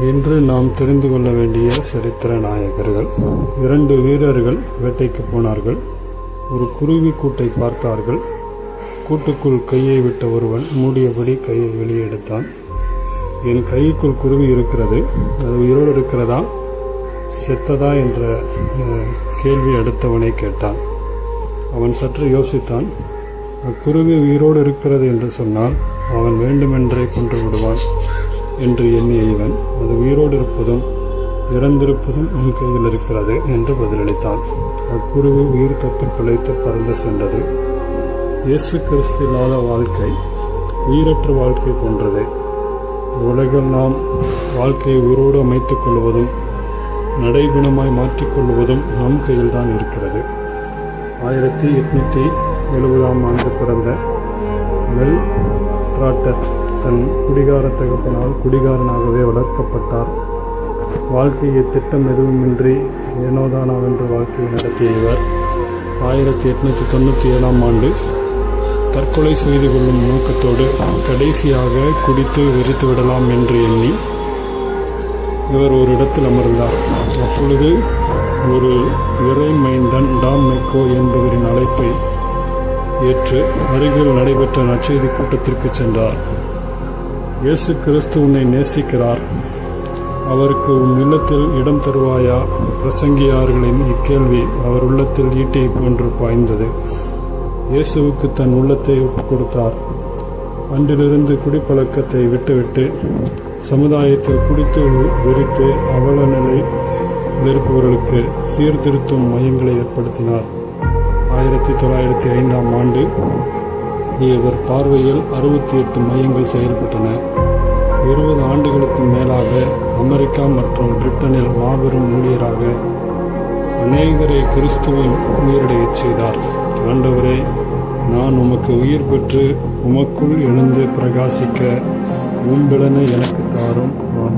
இன்று நாம் தெரிந்து கொள்ள வேண்டிய சரித்திர நாயகர்கள். 2 வீரர்கள் வேட்டைக்கு போனார்கள். ஒரு குருவி கூட்டை பார்த்தார்கள். கூட்டுக்குள் கையை விட்ட ஒருவன் மூடியபடி கையை வெளியே எடுத்தான். என் கைக்குள் குருவி இருக்கிறது, அது உயிரோடு இருக்கிறதா செத்ததா என்ற கேள்வி அடுத்தவனை கேட்டான். அவன் சற்று யோசித்தான். அக்குருவி உயிரோடு இருக்கிறது என்று சொன்னால் அவன் வேண்டுமென்றே கொன்று விடுவான் என்று எண்ணிய இவன், அது உயிரோடு இருப்பதும் இறந்திருப்பதும் உன் கையில் இருக்கிறது என்று பதிலளித்தான். அக்குருவி உயிர் தப்பி பிழைத்து பறந்து சென்றது. இயேசு கிறிஸ்து இல்லாத வாழ்க்கை உயிரற்ற வாழ்க்கை போன்றது. உலகில் நாம் வாழ்க்கையை உயிரோடு அமைத்துக் கொள்வதும் நடைகுணமாய் மாற்றிக்கொள்வதும் நம் கையில்தான் இருக்கிறது. 1870ஆம் ஆண்டு பிறந்த மெல் டிராட்டர் தன் குடிகார தகப்பனால் குடிகாரனாகவே வளர்க்கப்பட்டார். வாழ்க்கையை திட்டம் எதுவுமின்றி ஏனோதானாவென்று வாழ்க்கையை நடத்திய இவர் 1897ஆம் ஆண்டு தற்கொலை செய்து கொள்ளும் நோக்கத்தோடு கடைசியாக குடித்து வெறித்து விடலாம் என்று எண்ணி இவர் ஒரு இடத்தில் அமர்ந்தார். அப்பொழுது ஒரு இறை மைந்தன் டாம் மெக்கோ என்பவரின் அழைப்பை ஏற்று அருகில் நடைபெற்ற நற்செய்தி கூட்டத்திற்கு சென்றார். இயேசு கிறிஸ்து உன்னை நேசிக்கிறார், அவருக்கு உன் இல்லத்தில் இடம் தருவாயா? பிரசங்கியார்களின் இக்கேள்வி அவர் உள்ளத்தில் ஈட்டியை போன்று பாய்ந்தது. இயேசுவுக்கு தன் உள்ளத்தை ஒப்புக் கொடுத்தார். அன்றிலிருந்து குடிப்பழக்கத்தை விட்டுவிட்டு சமுதாயத்தில் குடித்து வெறித்து அவல நிலை இருப்பவர்களுக்கு சீர்திருத்தும் மையங்களை ஏற்படுத்தினார். 1905ஆம் ஆண்டு இவர் பார்வையில் 68 மையங்கள் செயல்பட்டன. 20 ஆண்டுகளுக்கு மேலாக அமெரிக்கா மற்றும் பிரிட்டனில் மாபெரும் ஊழியராக அநேகரை கிறிஸ்துவின் உயிரடையச் செய்தார். ஆண்டவரே, நான் உமக்கு உயிர் பெற்று உமக்குள் எழுந்து பிரகாசிக்க உம்பெலனை எனக்கு தாரும். ஆமென்.